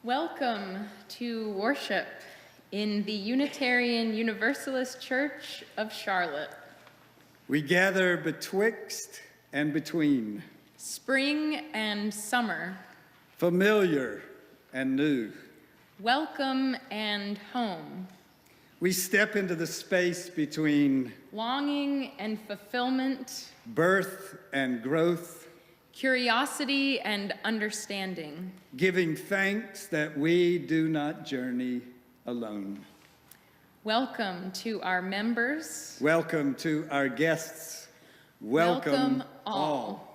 Welcome to worship in the Unitarian Universalist Church of Charlotte. We gather betwixt and between, Spring and summer, familiar and new. welcome and home, We step into the space between longing and fulfillment, birth and growth, curiosity and understanding. giving thanks that we do not journey alone. Welcome to our members. Welcome to our guests. Welcome all.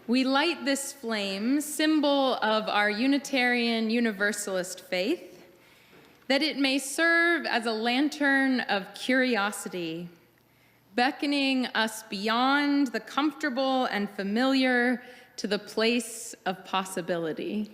We light this flame, symbol of our Unitarian Universalist faith, that it may serve as a lantern of curiosity, beckoning us beyond the comfortable and familiar to the place of possibility.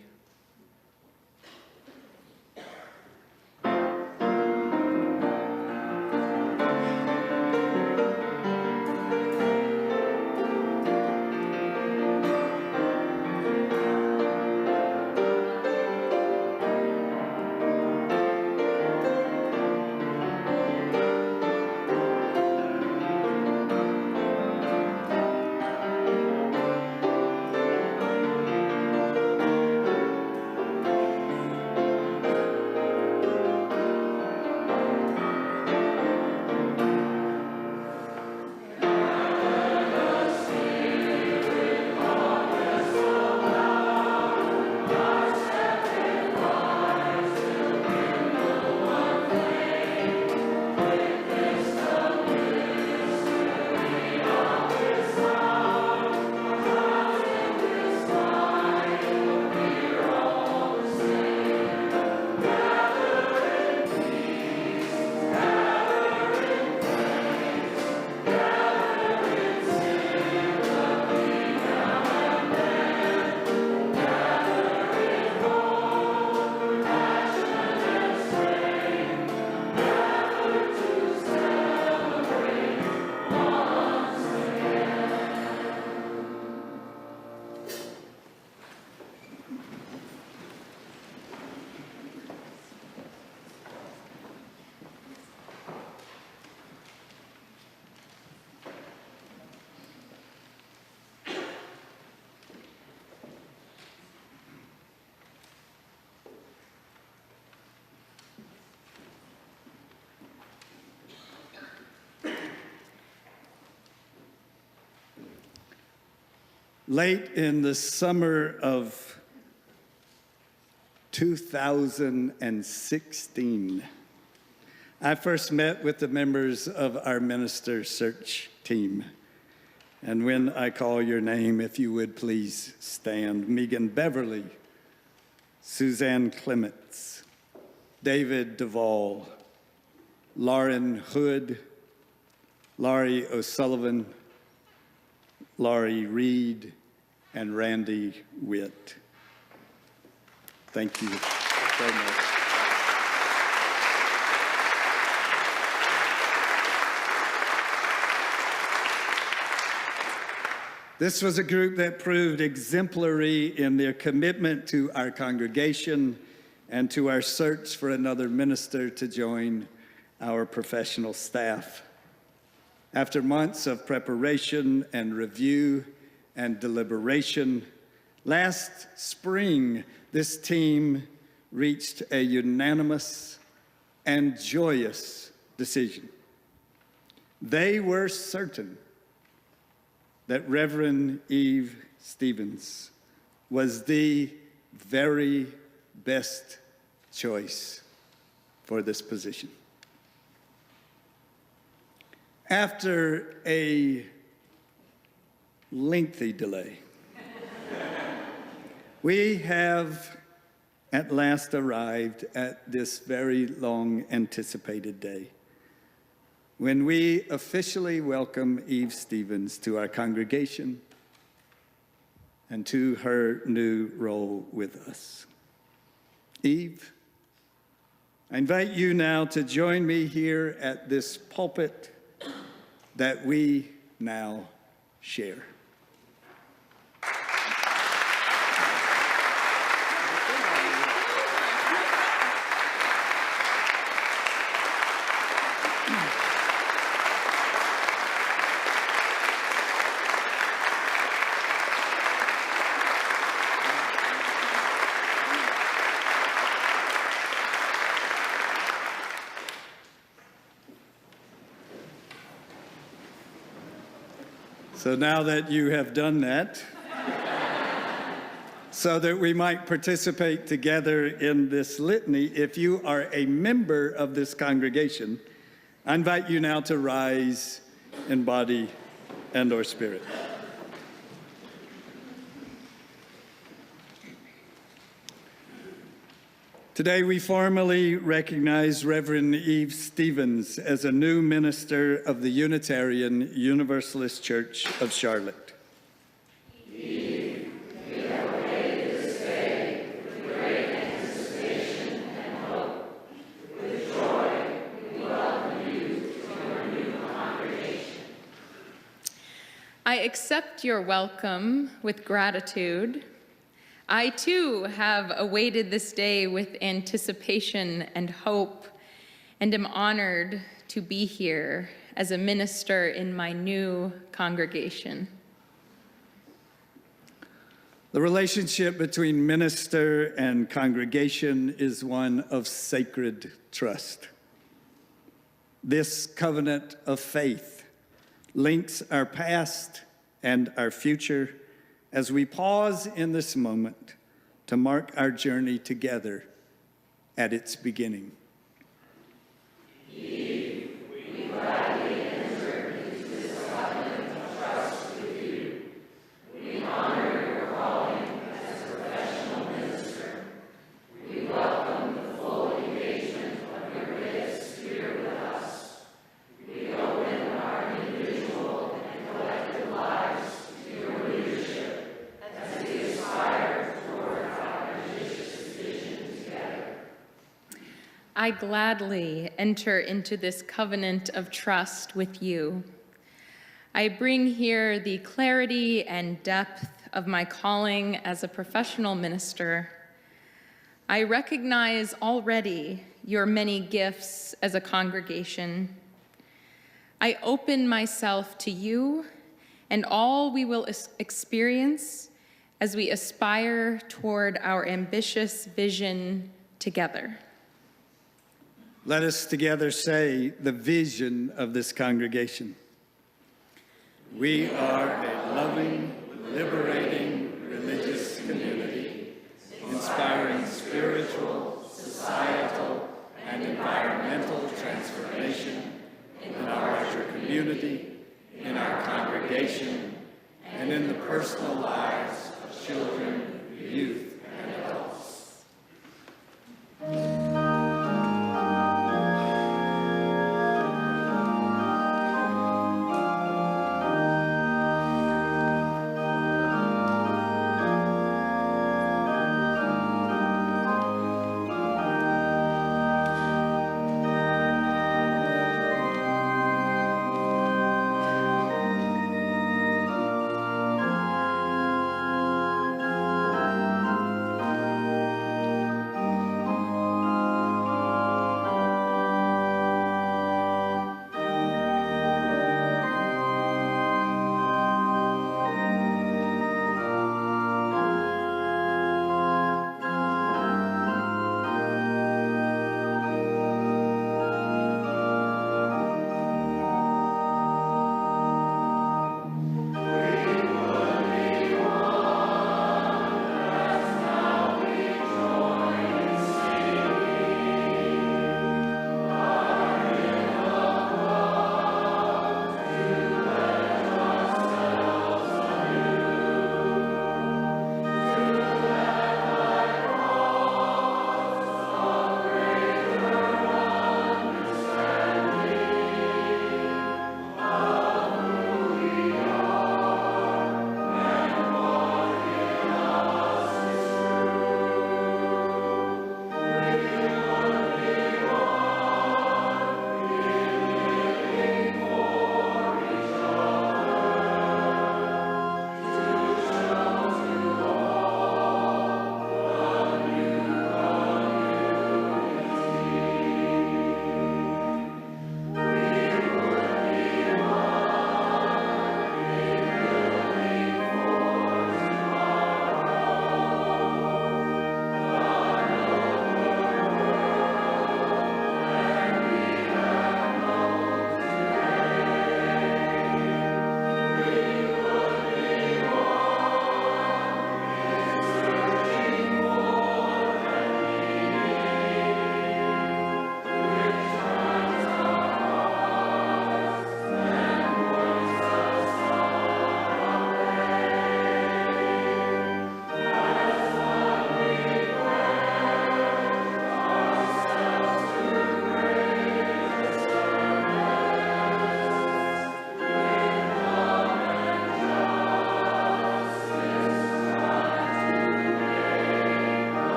Late in the summer of 2016, I first met with the members of our minister search team. And when I call your name, if you would please stand. Megan Beverly, Suzanne Clements, David Duvall, Lauren Hood, Laurie O'Sullivan, Laurie Reed, and Randy Witt. Thank you so much. This was a group that proved exemplary in their commitment to our congregation and to our search for another minister to join our professional staff. After months of preparation and review and deliberation, last spring, this team reached a unanimous and joyous decision. They were certain that Reverend Eve Stevens was the very best choice for this position. After a lengthy delay, we have at last arrived at this very long anticipated day when we officially welcome Eve Stevens to our congregation and to her new role with us. Eve, I invite you now to join me here at this pulpit that we now share. So now that you have done that, so that we might participate together in this litany, if you are a member of this congregation, I invite you now to rise in body and or spirit. Today we formally recognize Reverend Eve Stevens as a new minister of the Unitarian Universalist Church of Charlotte. Eve, we have awaited this day with great anticipation and hope. With joy, we welcome you to our new congregation. I accept your welcome with gratitude. I too have awaited this day with anticipation and hope, and am honored to be here as a minister in my new congregation. The relationship between minister and congregation is one of sacred trust. This covenant of faith links our past and our future as we pause in this moment to mark our journey together at its beginning. Eve, we gladly enter into this covenant of trust with you. We honor your calling as a professional minister. We welcome the full engagement of your gifts here with us. We open our individual and collective lives to your leadership as we aspire toward our ambitious vision together. I gladly enter into this covenant of trust with you. I bring here the clarity and depth of my calling as a professional minister. I recognize already your many gifts as a congregation. I open myself to you and all we will experience as we aspire toward our ambitious vision together. Let us together say the vision of this congregation. We are a loving, liberating religious community, inspiring spiritual, societal, and environmental transformation in our larger community, in our congregation, and in the personal lives of children, youth, and adults.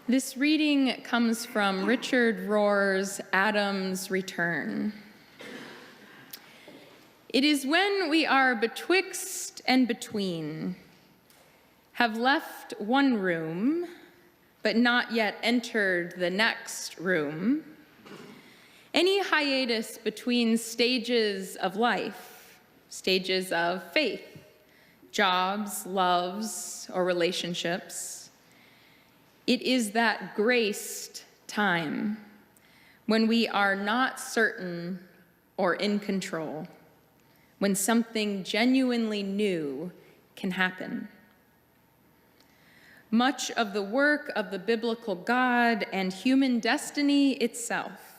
This reading comes from Richard Rohr's Adam's Return. It is when we are betwixt and between, have left one room, but not yet entered the next room, any hiatus between stages of life, stages of faith, jobs, loves, or relationships, it is that graced time when we are not certain or in control, when something genuinely new can happen. Much of the work of the biblical God and human destiny itself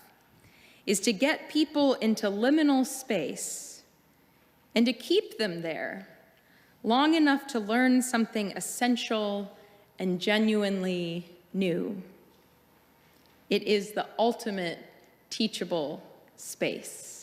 is to get people into liminal space and to keep them there long enough to learn something essential and genuinely new. It is the ultimate teachable space.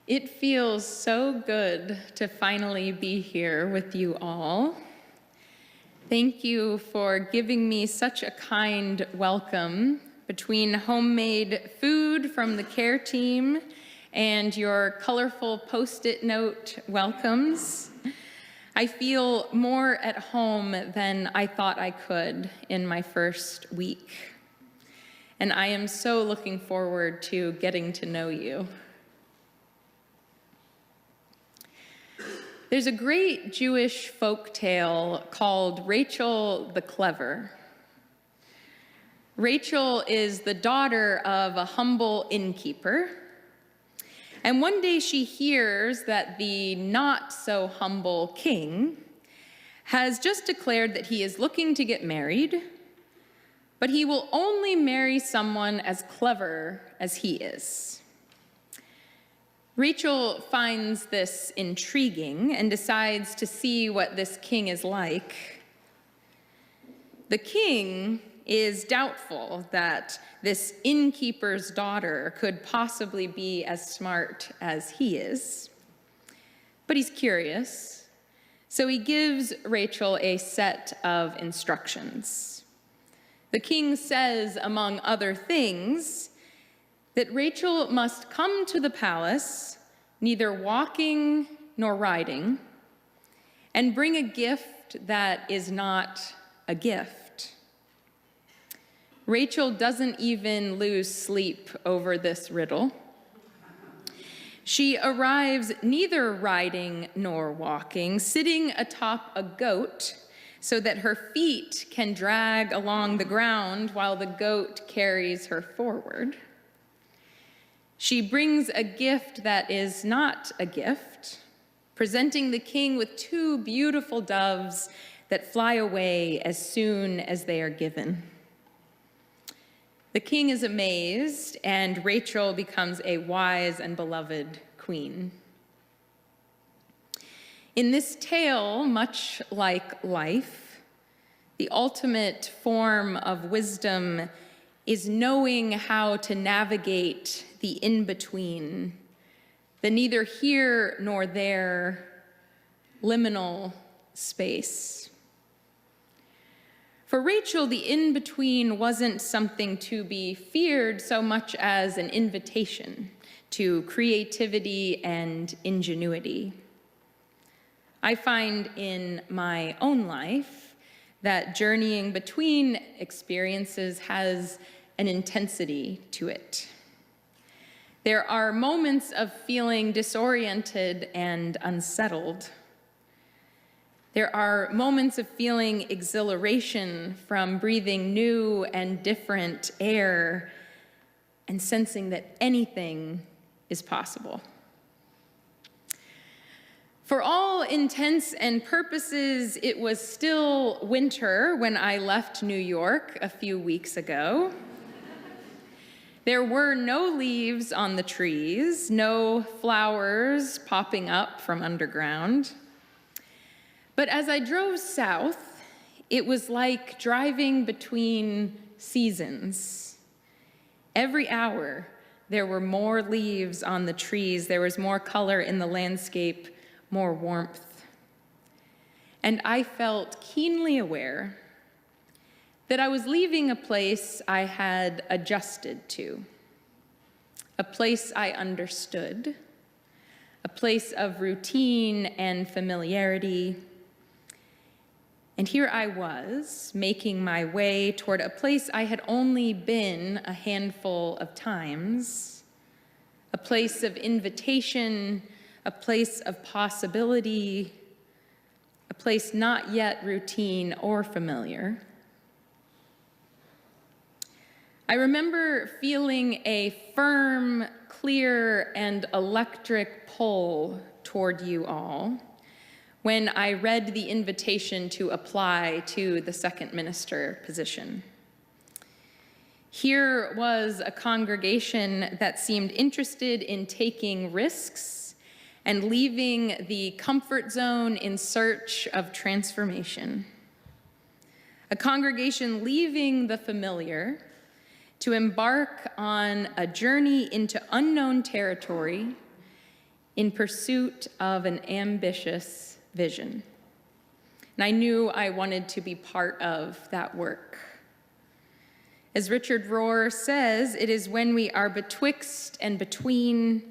It feels so good to finally be here with you all. Thank you for giving me such a kind welcome between homemade food from the care team and your colorful Post-it note welcomes. I feel more at home than I thought I could in my first week. And I am so looking forward to getting to know you. There's a great Jewish folk tale called Rachel the Clever. Rachel is the daughter of a humble innkeeper, and one day she hears that the not-so-humble king has just declared that he is looking to get married, but he will only marry someone as clever as he is. Rachel finds this intriguing and decides to see what this king is like. The king is doubtful that this innkeeper's daughter could possibly be as smart as he is, but he's curious, so he gives Rachel a set of instructions. The king says, among other things, that Rachel must come to the palace, neither walking nor riding, and bring a gift that is not a gift. Rachel doesn't even lose sleep over this riddle. She arrives neither riding nor walking, sitting atop a goat so that her feet can drag along the ground while the goat carries her forward. She brings a gift that is not a gift, presenting the king with two beautiful doves that fly away as soon as they are given. The king is amazed, and Rachel becomes a wise and beloved queen. In this tale, much like life, the ultimate form of wisdom is knowing how to navigate the in-between, the neither here nor there, liminal space. For Rachel, the in-between wasn't something to be feared so much as an invitation to creativity and ingenuity. I find in my own life that journeying between experiences has an intensity to it. There are moments of feeling disoriented and unsettled. There are moments of feeling exhilaration from breathing new and different air and sensing that anything is possible. For all intents and purposes, it was still winter when I left New York a few weeks ago. There were no leaves on the trees, no flowers popping up from underground. But as I drove south, it was like driving between seasons. Every hour, there were more leaves on the trees, there was more color in the landscape, more warmth. And I felt keenly aware that I was leaving a place I had adjusted to, a place I understood, a place of routine and familiarity. And here I was, making my way toward a place I had only been a handful of times, a place of invitation, a place of possibility, a place not yet routine or familiar. I remember feeling a firm, clear, and electric pull toward you all when I read the invitation to apply to the second minister position. Here was a congregation that seemed interested in taking risks and leaving the comfort zone in search of transformation. A congregation leaving the familiar to embark on a journey into unknown territory in pursuit of an ambitious vision. And I knew I wanted to be part of that work. As Richard Rohr says, it is when we are betwixt and between,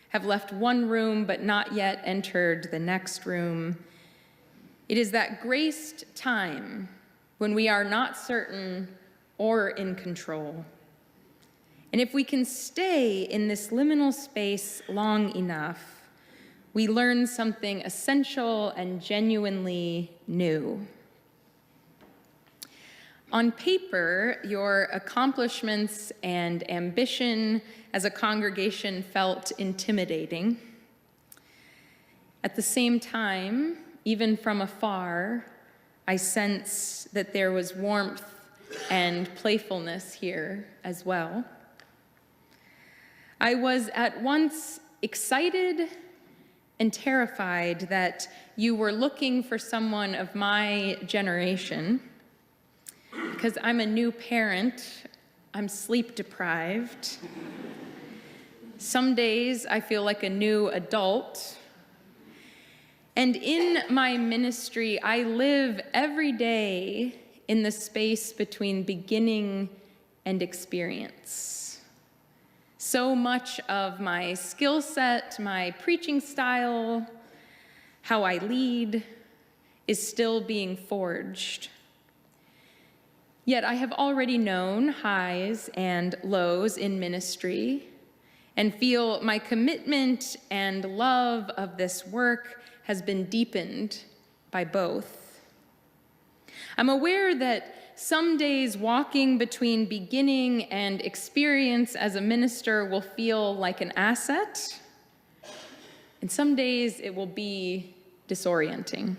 have left one room but not yet entered the next room. It is that graced time when we are not certain or in control. And if we can stay in this liminal space long enough, we learn something essential and genuinely new. On paper, your accomplishments and ambition as a congregation felt intimidating. At the same time, even from afar, I sense that there was warmth and playfulness here as well. I was at once excited and terrified that you were looking for someone of my generation. Because I'm a new parent, I'm sleep deprived. Some days I feel like a new adult. And in my ministry, I live every day in the space between beginning and experience. So much of my skill set, my preaching style, how I lead, is still being forged. Yet I have already known highs and lows in ministry and feel my commitment and love of this work has been deepened by both. I'm aware that some days walking between beginning and experience as a minister will feel like an asset, and some days it will be disorienting.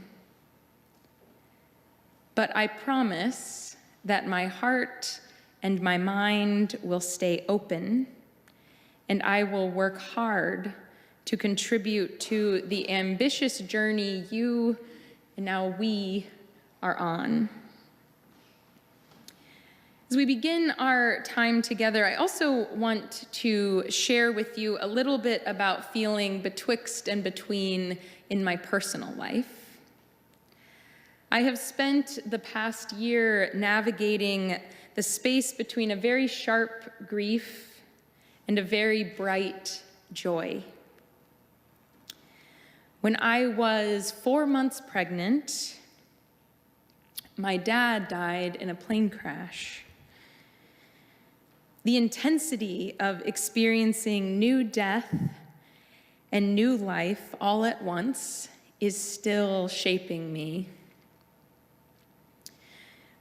But I promise that my heart and my mind will stay open, and I will work hard to contribute to the ambitious journey you, and now we, are on. As we begin our time together, I also want to share with you a little bit about feeling betwixt and between in my personal life. I have spent the past year navigating the space between a very sharp grief and a very bright joy. When I was 4 months pregnant, my dad died in a plane crash. The intensity of experiencing new death and new life all at once is still shaping me.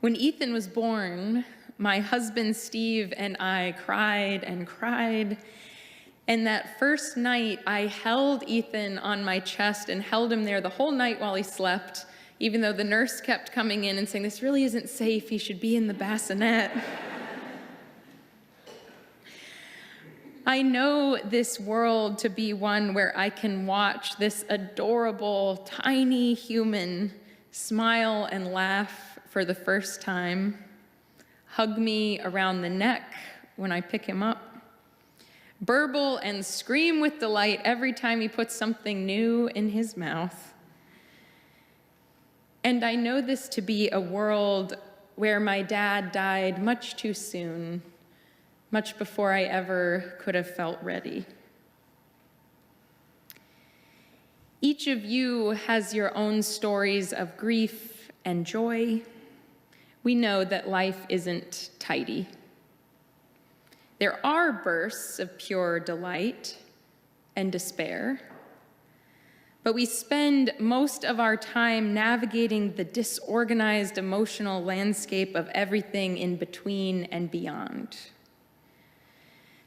When Ethan was born, my husband Steve and I cried and cried. And that first night, I held Ethan on my chest and held him there the whole night while he slept, even though the nurse kept coming in and saying, "This really isn't safe, he should be in the bassinet." I know this world to be one where I can watch this adorable, tiny human smile and laugh for the first time, hug me around the neck when I pick him up, burble and scream with delight every time he puts something new in his mouth. And I know this to be a world where my dad died much too soon, much before I ever could have felt ready. Each of you has your own stories of grief and joy. We know that life isn't tidy. There are bursts of pure delight and despair, but we spend most of our time navigating the disorganized emotional landscape of everything in between and beyond.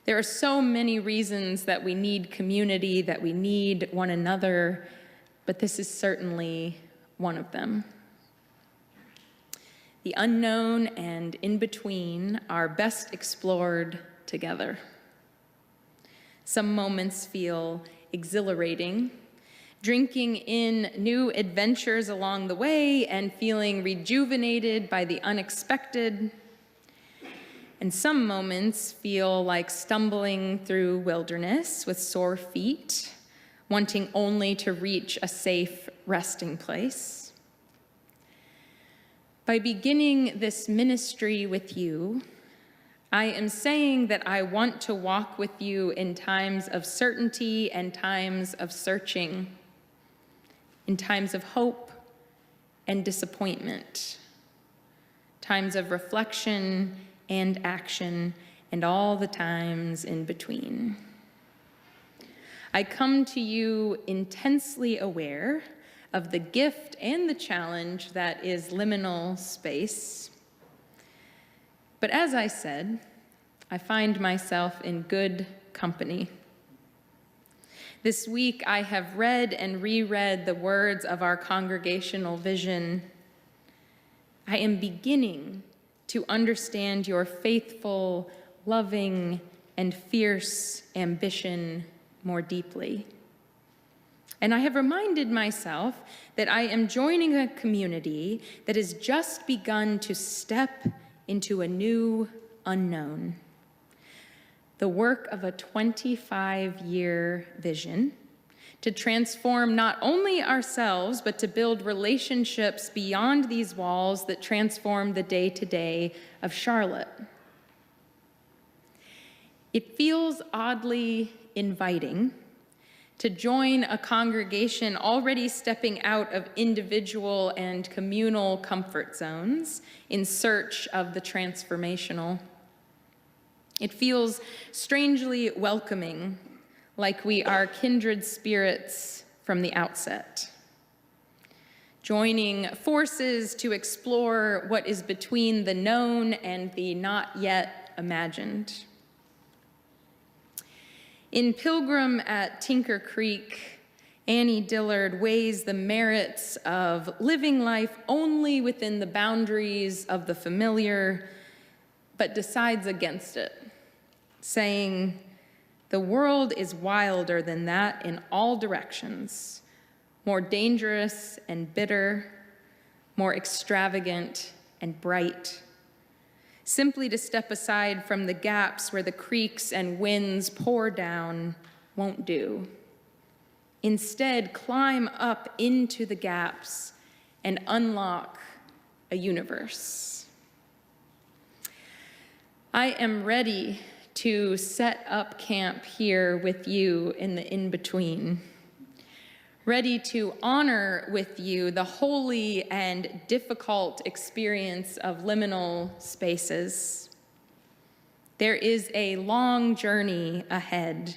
There are so many reasons that we need community, that we need one another, but this is certainly one of them. The unknown and in between are best explored together. Some moments feel exhilarating, drinking in new adventures along the way and feeling rejuvenated by the unexpected. And some moments feel like stumbling through wilderness with sore feet, wanting only to reach a safe resting place. By beginning this ministry with you, I am saying that I want to walk with you in times of certainty and times of searching, in times of hope and disappointment, times of reflection and action, and all the times in between. I come to you intensely aware of the gift and the challenge that is liminal space. But as I said, I find myself in good company. This week, I have read and reread the words of our congregational vision. I am beginning to understand your faithful, loving, and fierce ambition more deeply. And I have reminded myself that I am joining a community that has just begun to step into a new unknown. The work of a 25-year vision to transform not only ourselves, but to build relationships beyond these walls that transform the day-to-day of Charlotte. It feels oddly inviting to join a congregation already stepping out of individual and communal comfort zones in search of the transformational. It feels strangely welcoming, like we are kindred spirits from the outset, joining forces to explore what is between the known and the not yet imagined. In Pilgrim at Tinker Creek, Annie Dillard weighs the merits of living life only within the boundaries of the familiar, but decides against it, saying, "The world is wilder than that in all directions, more dangerous and bitter, more extravagant and bright. Simply to step aside from the gaps where the creeks and winds pour down won't do. Instead, climb up into the gaps and unlock a universe." I am ready to set up camp here with you in the in-between, ready to honor with you the holy and difficult experience of liminal spaces. There is a long journey ahead.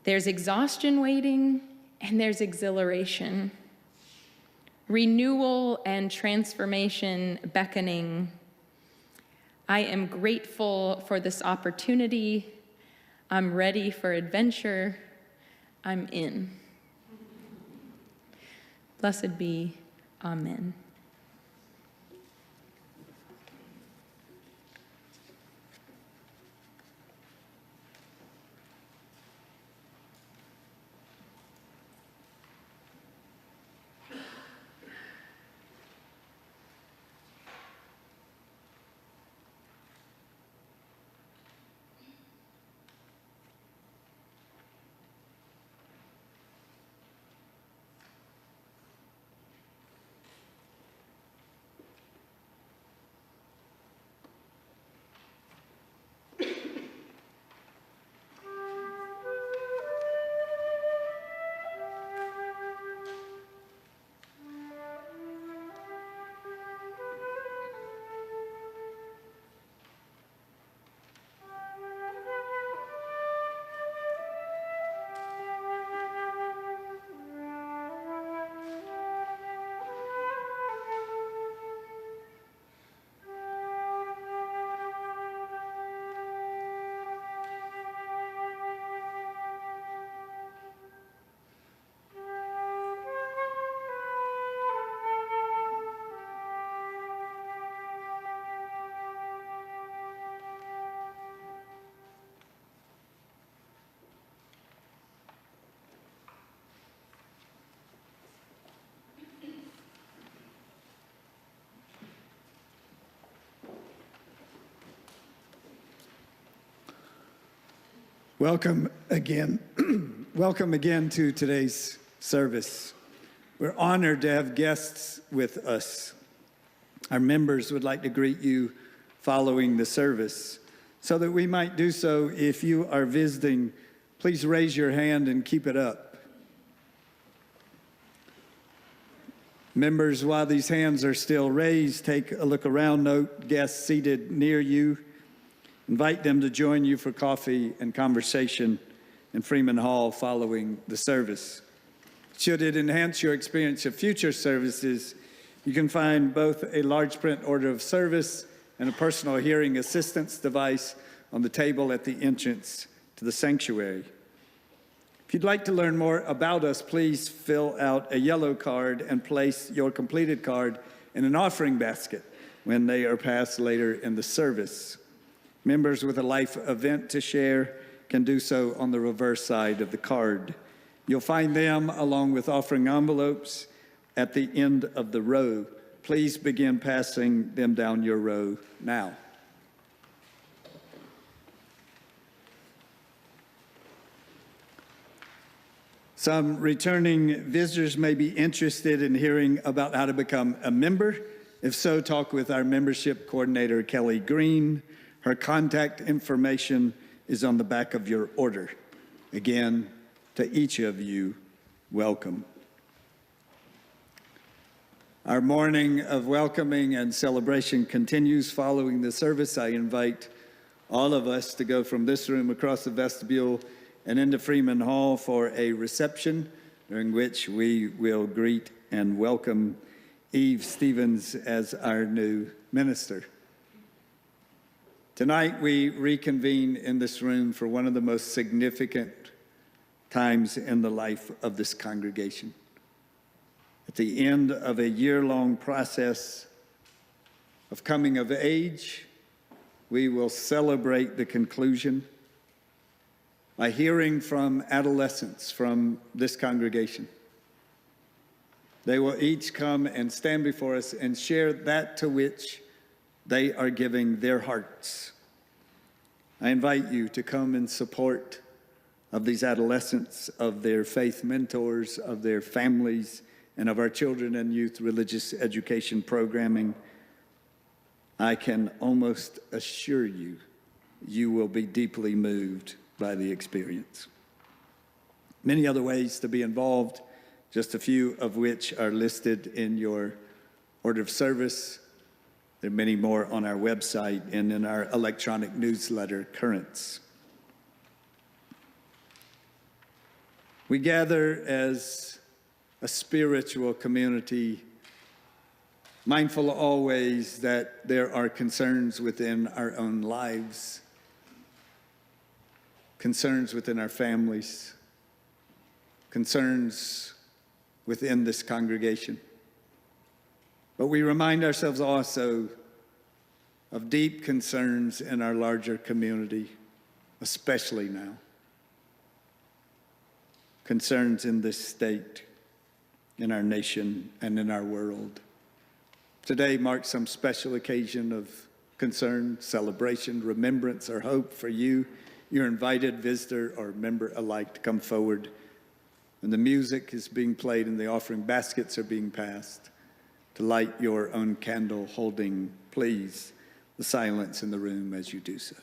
There's exhaustion waiting, and there's exhilaration. Renewal and transformation beckoning. I am grateful for this opportunity. I'm ready for adventure. I'm in. Blessed be, amen. Welcome again Welcome again to today's service. We're honored to have guests with us. Our members would like to greet you following the service. So that we might do so, if you are visiting, please raise your hand and keep it up. Members, while these hands are still raised, take a look around, note guests seated near you. Invite them to join you for coffee and conversation in Freeman Hall following the service. Should it enhance your experience of future services, you can find both a large print order of service and a personal hearing assistance device on the table at the entrance to the sanctuary. If you'd like to learn more about us, please fill out a yellow card and place your completed card in an offering basket when they are passed later in the service. Members with a life event to share can do so on the reverse side of the card. You'll find them along with offering envelopes at the end of the row. Please begin passing them down your row now. Some returning visitors may be interested in hearing about how to become a member. If so, talk with our membership coordinator, Kelly Green. Her contact information is on the back of your order. Again, to each of you, welcome. Our morning of welcoming and celebration continues following the service. I invite all of us to go from this room across the vestibule and into Freeman Hall for a reception during which we will greet and welcome Eve Stevens as our new minister. Tonight we reconvene in this room for one of the most significant times in the life of this congregation. At the end of a year-long process of coming of age, we will celebrate the conclusion by hearing from adolescents from this congregation. They will each come and stand before us and share that to which they are giving their hearts. I invite you to come in support of these adolescents, of their faith mentors, of their families, and of our children and youth religious education programming. I can almost assure you, you will be deeply moved by the experience. Many other ways to be involved, just a few of which are listed in your order of service. There are many more on our website and in our electronic newsletter, Currents. We gather as a spiritual community, mindful always that there are concerns within our own lives, concerns within our families, concerns within this congregation. But we remind ourselves also of deep concerns in our larger community, especially now. Concerns in this state, in our nation, and in our world. Today marks some special occasion of concern, celebration, remembrance, or hope for you. You're invited, visitor or member alike, to come forward. And the music is being played and the offering baskets are being passed, to light your own candle, holding, please, the silence in the room as you do so.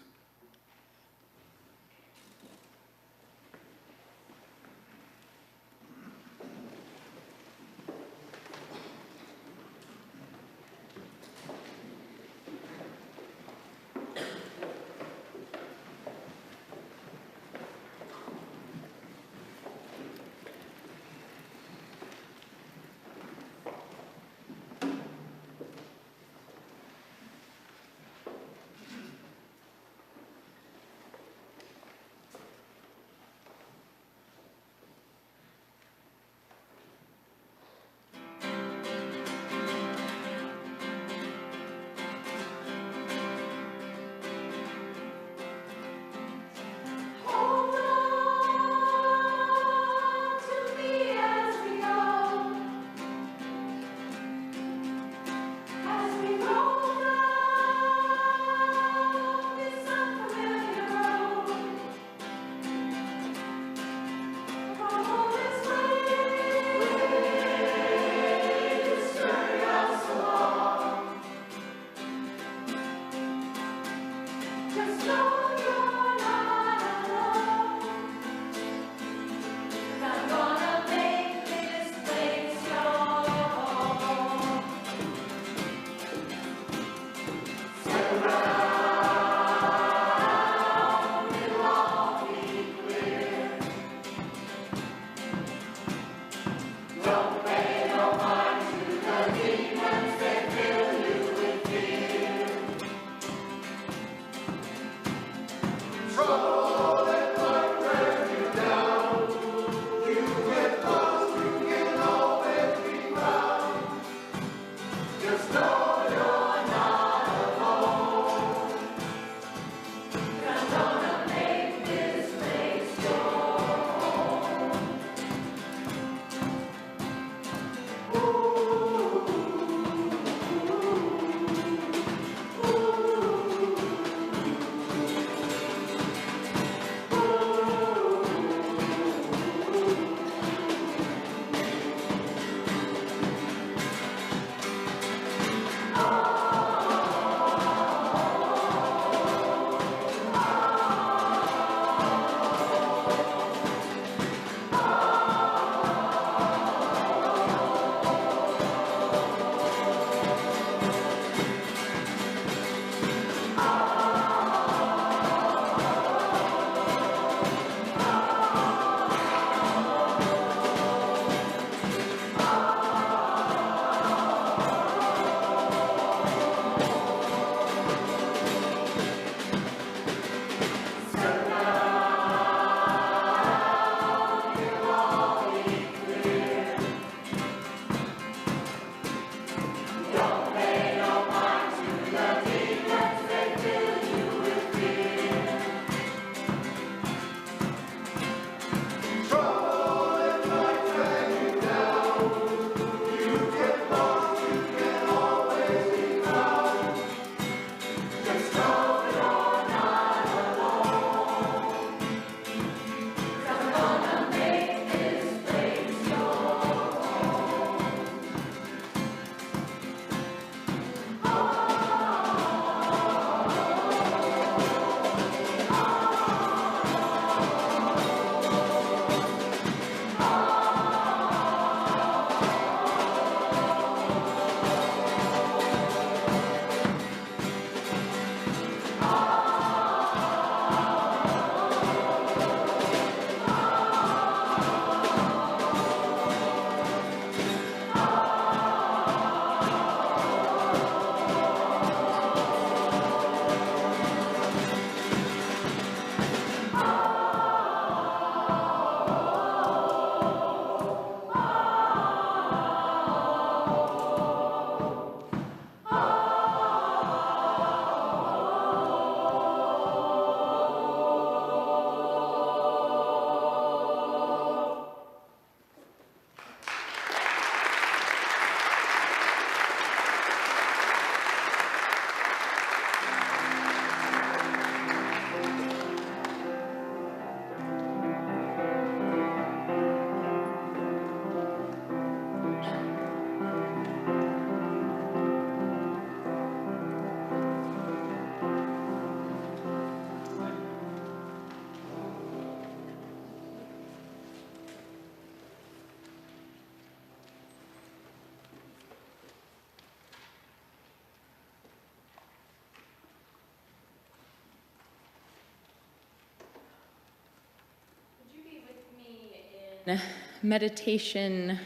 Meditation,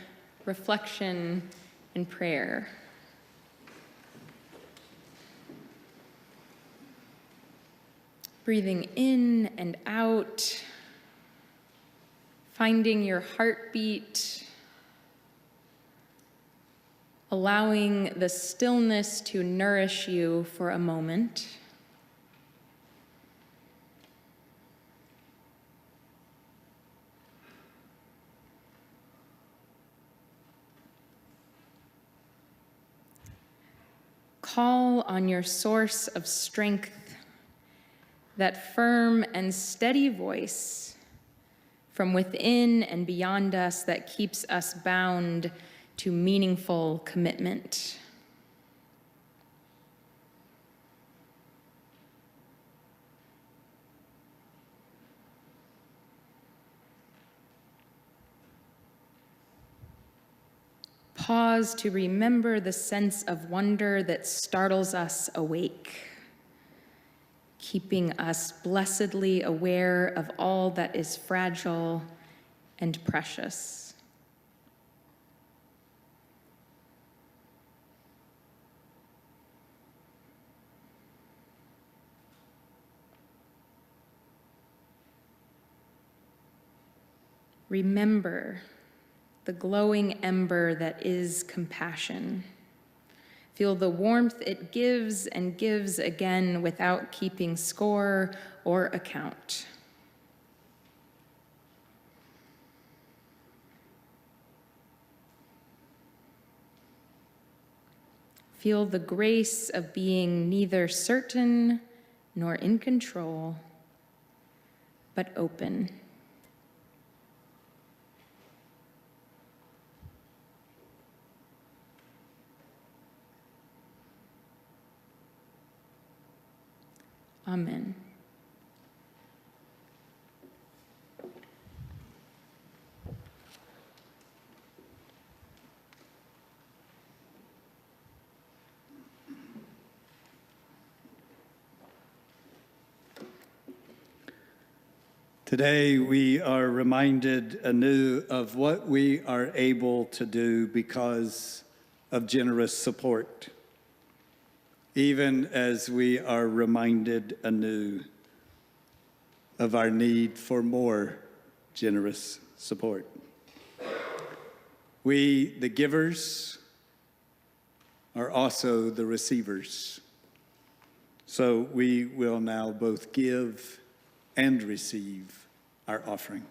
reflection, and prayer. Breathing in and out, finding your heartbeat, allowing the stillness to nourish you for a moment. Call on your source of strength, that firm and steady voice from within and beyond us that keeps us bound to meaningful commitment. Pause to remember the sense of wonder that startles us awake, keeping us blessedly aware of all that is fragile and precious. Remember the glowing ember that is compassion. Feel the warmth it gives and gives again without keeping score or account. Feel the grace of being neither certain nor in control, but open. Amen. Today we are reminded anew of what we are able to do because of generous support, even as we are reminded anew of our need for more generous support. We, the givers, are also the receivers. So we will now both give and receive our offering.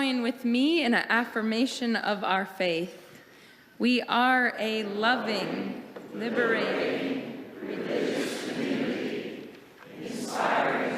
join with me in an affirmation of our faith? We are a loving, liberating, religious community, inspiring